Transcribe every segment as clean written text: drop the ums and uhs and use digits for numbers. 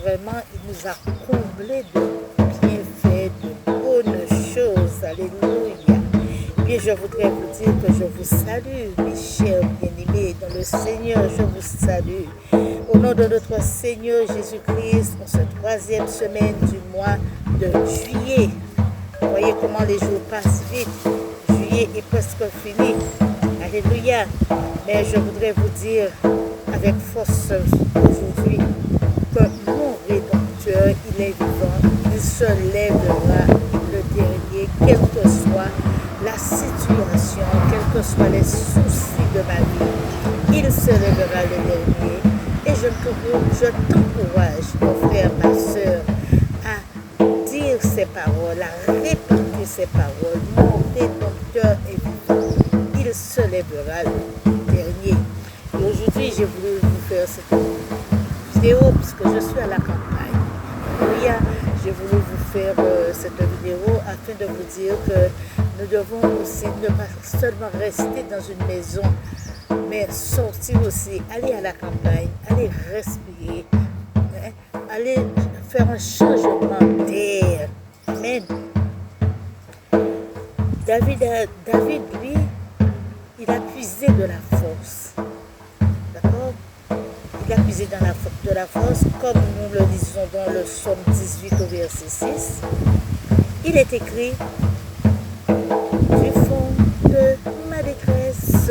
vraiment, il nous a comblés de bienfaits, de bonnes choses. Alléluia. Bien, je voudrais vous dire que je vous salue, mes chers bien-aimés dans le Seigneur, je vous salue. Au nom de notre Seigneur Jésus-Christ, en cette troisième semaine du mois de juillet. Voyez comment les jours passent vite. Juillet est presque fini. Alléluia. Mais je voudrais vous dire avec force aujourd'hui que mon Rédempteur, il est vivant. Il se lèvera le dernier, quelle que soit la situation, quels que soient les soucis de ma vie. Il se lèvera le dernier. Et je t'encourage, mon frère, ma soeur, à dire ces paroles, à répéter ces paroles. Mon Rédempteur est vivant. Il se lèvera le dernier. Et aujourd'hui, j'ai voulu vous faire cette vidéo puisque je suis à la campagne. Oui, j'ai voulu vous faire cette vidéo afin de vous dire que nous devons aussi ne pas seulement rester dans une maison, mais sortir aussi, aller à la campagne, aller respirer, aller faire un changement d'air. Amen. David, lui, il a puisé de la force. D'accord? Il a puisé de la force, comme nous le disons dans le psaume 18 au verset 6. Il est écrit du fond de ma détresse,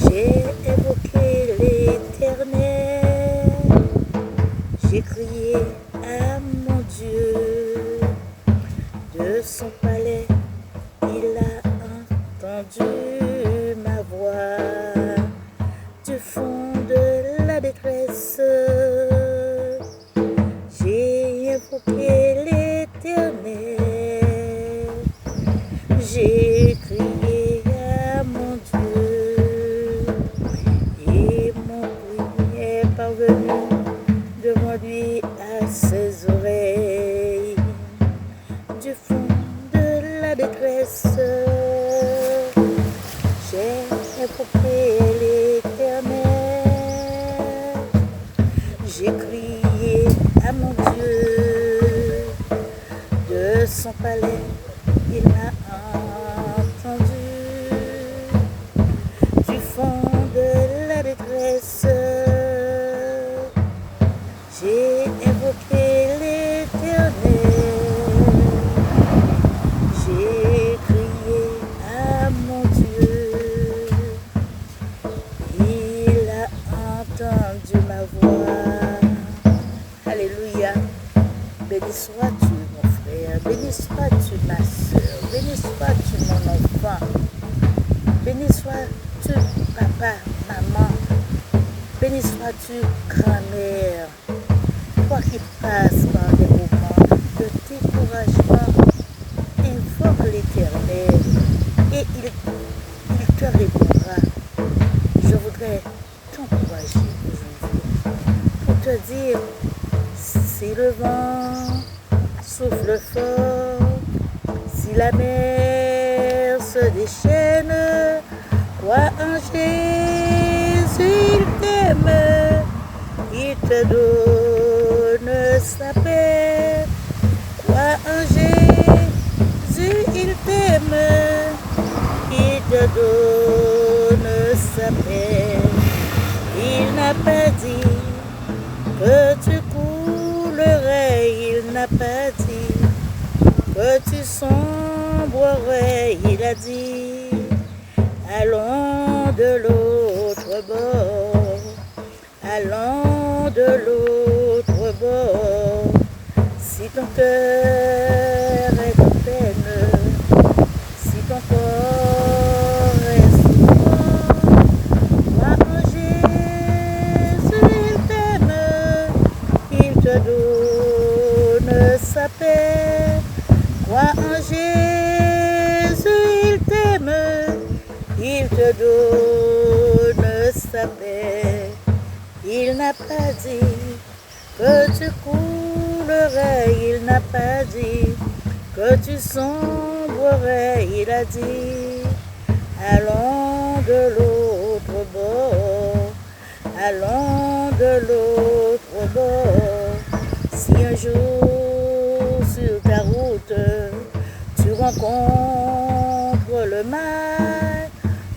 j'ai évoqué l'Éternel, j'ai crié à mon Dieu, de son palais, il a entendu ma voix, du fond de la détresse, j'ai évoqué l'Éternel, j'ai crié à mon Dieu, et mon cri est parvenu devant lui à ses oreilles, du fond de la détresse, j'ai évoqué l'Éternel, j'ai crié à mon Dieu, de son palais, il m'a entendu, du fond de la détresse, j'ai évoqué l'Éternel, j'ai crié à mon Dieu, il a entendu ma voix. Alléluia. Béni sois-tu, mon frère, béni sois-tu, ma soeur, béni sois-tu, mon enfant, béni sois-tu, papa, maman, béni sois-tu, grand-mère, toi qui passes par des moments de découragement, invoque l'Éternel et il te répondra. Je voudrais t'encourager aujourd'hui pour te dire, si le vent souffle fort, si la mer se déchaîne, crois en Jésus, il t'aime, il te donne sa paix. Crois en Jésus, il t'aime, il te donne sa paix. Il n'a pas dit que tu coulerais, il n'a pas dit que tu sombrerais, il a dit allons de l'autre bord, allons de l'autre bord. Si ton cœur est en peine, si ton corps est souffrant, crois en Jésus, il t'aime, il te donne sa paix. Crois en Jésus, il t'aime, il te donne sa paix. Il n'a pas dit que tu coulerais, il n'a pas dit que tu sombrerais, il a dit allons de l'autre bord, allons de l'autre bord. Si un jour sur ta route tu rencontres le mal,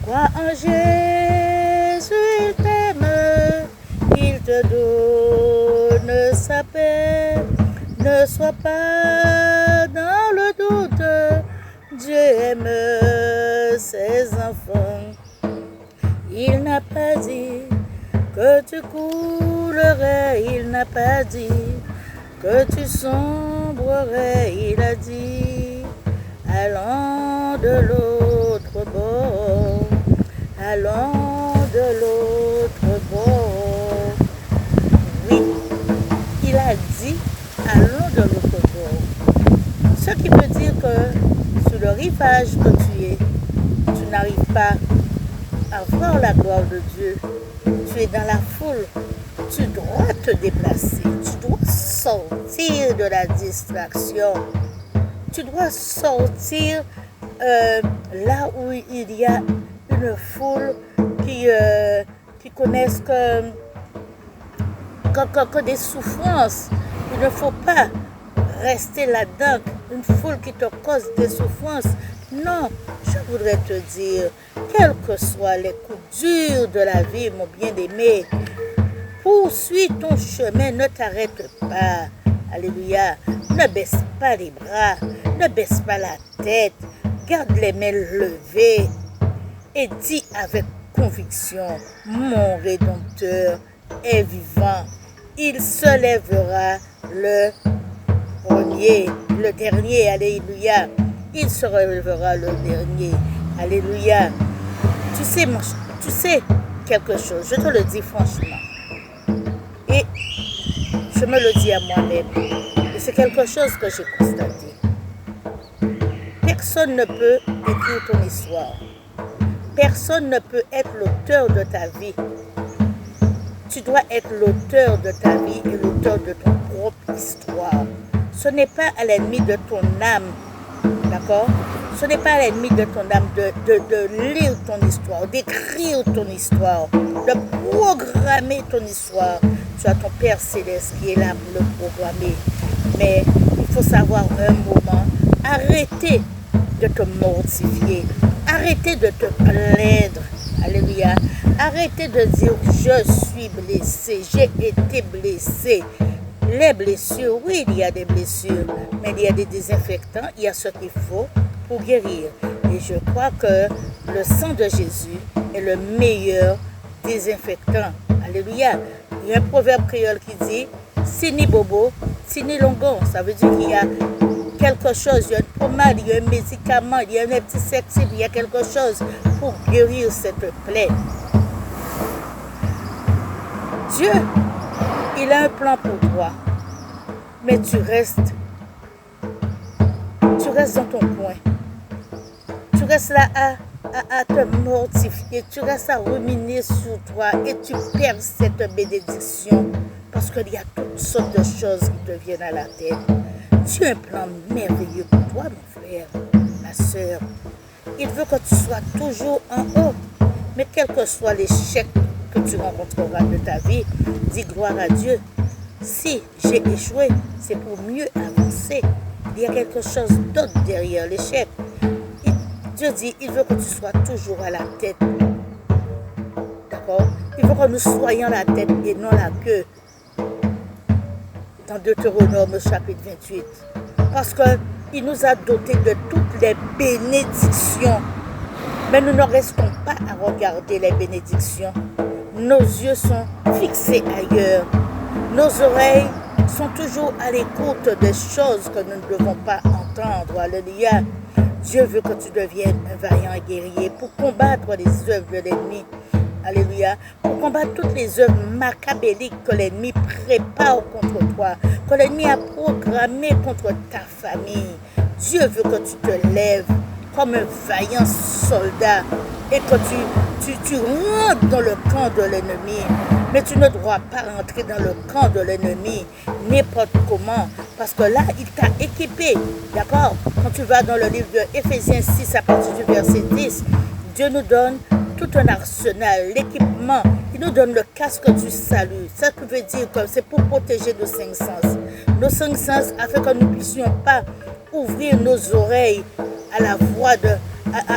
crois en Jésus, il t'aime, il te donne sa paix. Ne sois pas dans le doute, Dieu aime ses enfants. Il n'a pas dit que tu coulerais, il n'a pas dit que tu sombrerais, il a dit allons de l'autre bord, allons de l'autre bord. Oui, il a dit allons de l'autre bord. Ce qui veut dire que sur le rivage que tu es, tu n'arrives pas à voir la gloire de Dieu. Tu es dans la foule, tu dois te déplacer, tu dois sortir de la distraction, tu dois sortir là où il y a une foule qui connaissent que des souffrances. Il ne faut pas rester là-dedans, une foule qui te cause des souffrances. Non, je voudrais te dire, quels que soient les coups durs de la vie, mon bien-aimé, poursuis ton chemin, ne t'arrête pas. Alléluia. Ne baisse pas les bras, ne baisse pas la tête, garde les mains levées et dis avec conviction, mon Rédempteur est vivant. Il se lèvera le premier, le dernier, alléluia. Il se relèvera le dernier, alléluia. Tu sais quelque chose, je te le dis franchement. Et je me le dis à moi-même. Et c'est quelque chose que j'ai constaté. Personne ne peut écrire ton histoire. Personne ne peut être l'auteur de ta vie. Tu dois être l'auteur de ta vie et l'auteur de ton propre histoire. Ce n'est pas à l'ennemi de ton âme, d'accord? Ce n'est pas à l'ennemi de ton âme de lire ton histoire, d'écrire ton histoire, de programmer ton histoire. Tu as ton Père Céleste qui est là pour le programmer. Mais il faut savoir un moment, arrêtez de te mortifier, arrêtez de te plaindre. Alléluia. Arrêtez de dire je suis blessé, j'ai été blessé. Les blessures, oui, il y a des blessures, mais il y a des désinfectants, il y a ce qu'il faut pour guérir. Et je crois que le sang de Jésus est le meilleur désinfectant. Alléluia. Il y a un proverbe créole qui dit Sini bobo, sini longon. Ça veut dire qu'il y a quelque chose, il y a une pommade, il y a un médicament, il y a un antiseptique, il y a quelque chose pour guérir cette plaie. Dieu, il a un plan pour toi, mais tu restes dans ton coin. Tu restes là à te mortifier, tu restes à ruminer sur toi et tu perds cette bénédiction parce qu'il y a toutes sortes de choses qui te viennent à la tête. Dieu a un plan merveilleux pour toi, mon frère, ma soeur. Il veut que tu sois toujours en haut, mais quel que soit l'échec que tu rencontreras de ta vie, dis gloire à Dieu. Si j'ai échoué, c'est pour mieux avancer. Il y a quelque chose d'autre derrière l'échec. Dieu dit, il veut que tu sois toujours à la tête. D'accord? Il veut que nous soyons la tête et non la queue. Dans Deutéronome chapitre 28. Parce qu'il nous a dotés de toutes les bénédictions. Mais nous ne restons pas à regarder les bénédictions. Nos yeux sont fixés ailleurs. Nos oreilles sont toujours à l'écoute des choses que nous ne devons pas entendre. Alléluia. Dieu veut que tu deviennes un vaillant guerrier pour combattre les œuvres de l'ennemi. Alléluia. Pour combattre toutes les œuvres macabéliques que l'ennemi prépare contre toi, que l'ennemi a programmées contre ta famille. Dieu veut que tu te lèves comme un vaillant soldat et que tu rentres dans le camp de l'ennemi. Mais tu ne dois pas rentrer dans le camp de l'ennemi n'importe comment. Parce que là, il t'a équipé. D'accord? Quand tu vas dans le livre de Éphésiens 6 à partir du verset 10, Dieu nous donne tout un arsenal, l'équipement. Il nous donne le casque du salut. Ça veut dire que c'est pour protéger nos cinq sens. Nos cinq sens afin que nous ne puissions pas ouvrir nos oreilles à la voix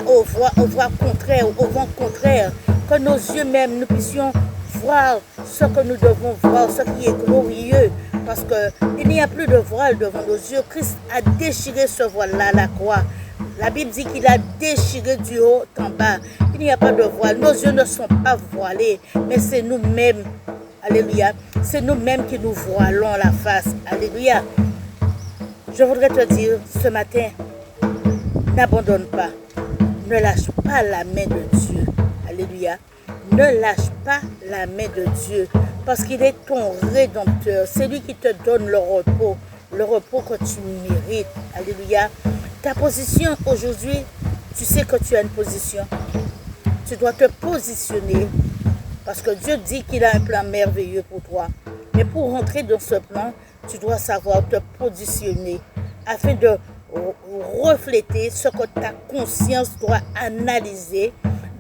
aux voix contraires, au vent contraire. Que nos yeux même, nous puissions voir ce que nous devons voir, ce qui est glorieux. Parce qu'il n'y a plus de voile devant nos yeux. Christ a déchiré ce voile-là à la croix. La Bible dit qu'il a déchiré du haut en bas. Il n'y a pas de voile. Nos yeux ne sont pas voilés, mais c'est nous-mêmes. Alléluia. C'est nous-mêmes qui nous voilons la face. Alléluia. Je voudrais te dire ce matin, n'abandonne pas. Ne lâche pas la main de Dieu. Alléluia. Ne lâche pas la main de Dieu. Parce qu'il est ton rédempteur. C'est lui qui te donne le repos que tu mérites. Alléluia. Ta position aujourd'hui, tu sais que tu as une position. Tu dois te positionner parce que Dieu dit qu'il a un plan merveilleux pour toi. Mais pour rentrer dans ce plan, tu dois savoir te positionner afin de refléter ce que ta conscience doit analyser.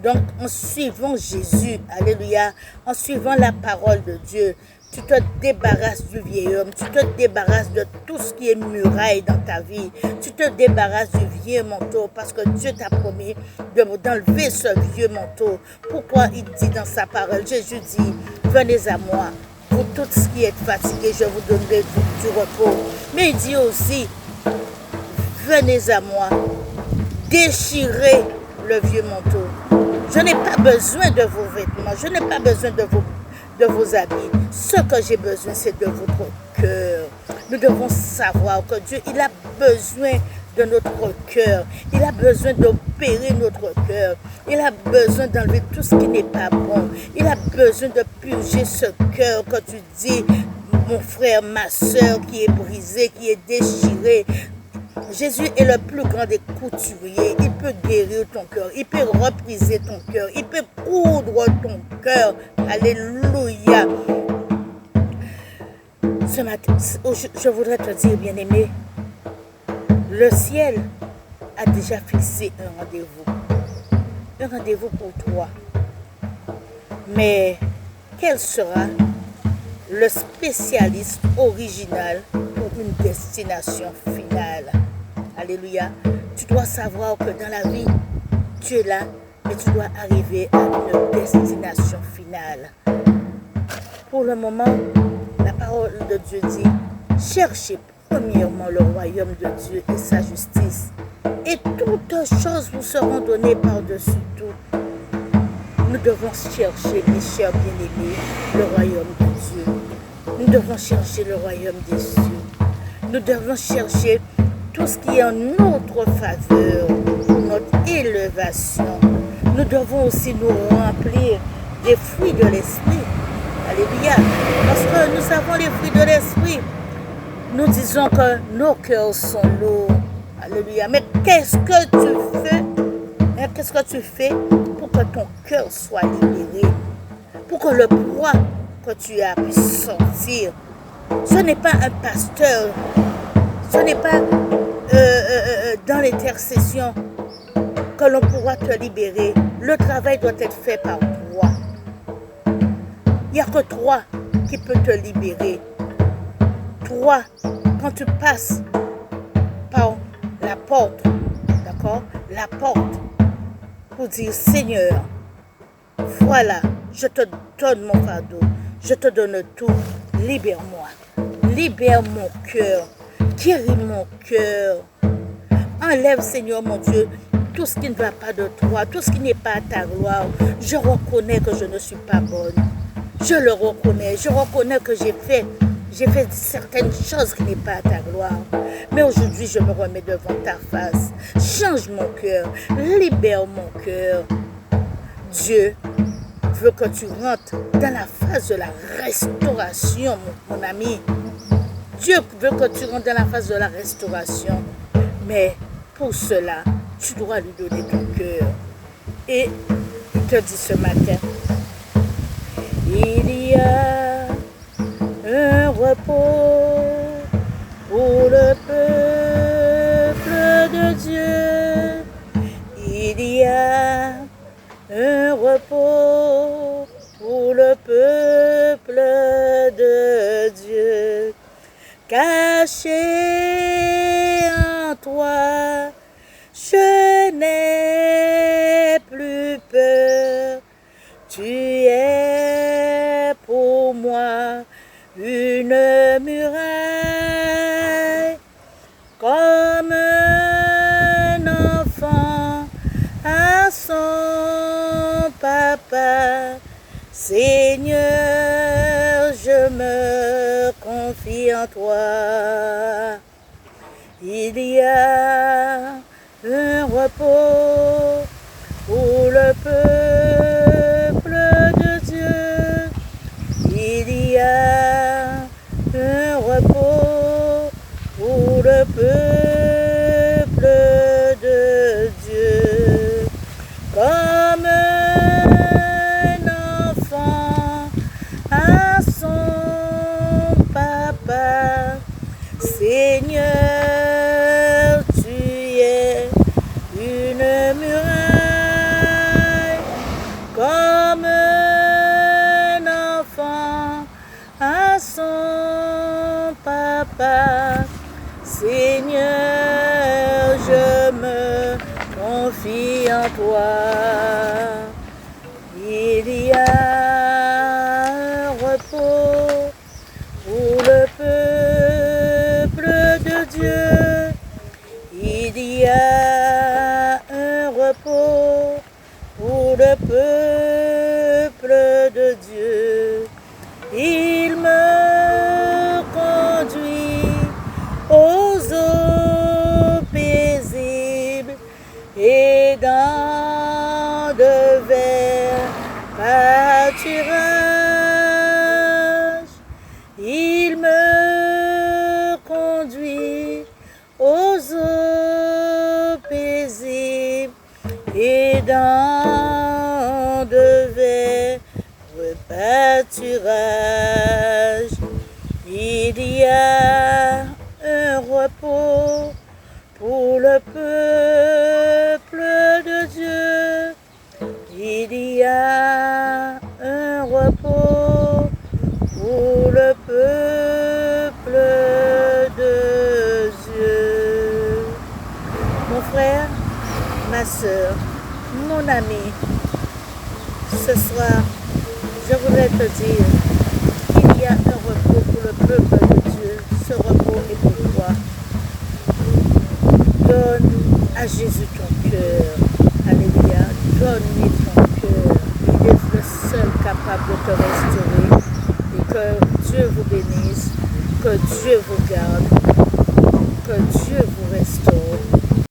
Donc, en suivant Jésus, alléluia, en suivant la parole de Dieu, tu te débarrasses du vieil homme, tu te débarrasses de tout ce qui est muraille dans ta vie, tu te débarrasses du vieux manteau parce que Dieu t'a promis d'enlever ce vieux manteau. Pourquoi il dit dans sa parole, Jésus dit, venez à moi, vous tous qui êtes fatigués, je vous donnerai du repos. Mais il dit aussi, venez à moi, déchirez le vieux manteau. Je n'ai pas besoin de vos vêtements, je n'ai pas besoin de vos habits. Ce que j'ai besoin, c'est de votre cœur. Nous devons savoir que Dieu, il a besoin de notre cœur. Il a besoin d'opérer notre cœur. Il a besoin d'enlever tout ce qui n'est pas bon. Il a besoin de purger ce cœur que tu dis, mon frère, ma soeur, qui est brisé, qui est déchiré. Jésus est le plus grand des couturiers. Il peut guérir ton cœur. Il peut repriser ton cœur. Il peut coudre ton cœur. Alléluia. Ce matin, je voudrais te dire, bien-aimé, le ciel a déjà fixé un rendez-vous. Un rendez-vous pour toi. Mais quel sera le spécialiste original pour une destination finale? Alléluia. Tu dois savoir que dans la vie, tu es là, mais tu dois arriver à une destination finale. Pour le moment, la parole de Dieu dit, cherchez premièrement le royaume de Dieu et sa justice, et toutes choses vous seront données par-dessus tout. Nous devons chercher, mes chers bien-aimés, le royaume de Dieu. Nous devons chercher le royaume des cieux. Nous devons chercher tout ce qui est en notre faveur, pour notre élévation. Nous devons aussi nous remplir des fruits de l'esprit. Alléluia. Parce que nous avons les fruits de l'esprit. Nous disons que nos cœurs sont lourds. Alléluia. Mais qu'est-ce que tu fais? Qu'est-ce que tu fais pour que ton cœur soit libéré? Pour que le poids que tu as puisse sortir. Ce n'est pas un pasteur. Ce n'est pas dans l'intercession que l'on pourra te libérer. Le travail doit être fait par toi. Il n'y a que toi qui peux te libérer. Toi, quand tu passes par la porte, d'accord? La porte pour dire, Seigneur, voilà, je te donne mon fardeau, je te donne tout, libère-moi, libère mon cœur, guéris mon cœur, enlève, Seigneur mon Dieu, tout ce qui ne va pas de toi, tout ce qui n'est pas à ta gloire. Je reconnais que je ne suis pas bonne, je le reconnais, je reconnais que j'ai fait certaines choses qui n'est pas à ta gloire. Mais aujourd'hui, je me remets devant ta face. Change mon cœur, libère mon cœur. Dieu veut que tu rentres dans la phase de la restauration, mon ami. Dieu veut que tu rentres dans la phase de la restauration. Mais pour cela, tu dois lui donner ton cœur. Et il te dit ce matin, il y a un repos pour le peuple de Dieu. Il y a un repos pour le peuple de Dieu, caché en toi, je n'ai plus peur. Tu es pour moi une muraille, comme un enfant à son papa. Seigneur, je me confie en toi. Il y a un repos pour le peuple de Dieu. Il y a un repos pour le peuple de Dieu. Comme un enfant à son papa, Seigneur, tu es une muraille, comme un enfant à son papa. Seigneur, je me confie en toi. Il y a un repos pour le peuple de Dieu. Il y a un repos pour le peuple de Dieu. Il me conduit aux eaux paisibles et dans de verts pâturages. Il me conduit aux eaux paisibles et dans de verts pâturages. Il y a un repos pour le peuple de Dieu. Il y a un repos pour le peuple de Dieu. Mon frère, ma soeur, mon ami, ce soir, je voudrais te dire qu'il y a un repos pour le peuple de Dieu. Ce repos est pour toi. Donne à Jésus ton cœur. Alléluia. Donne-lui ton cœur. Il est le seul capable de te restaurer. Et que Dieu vous bénisse. Que Dieu vous garde.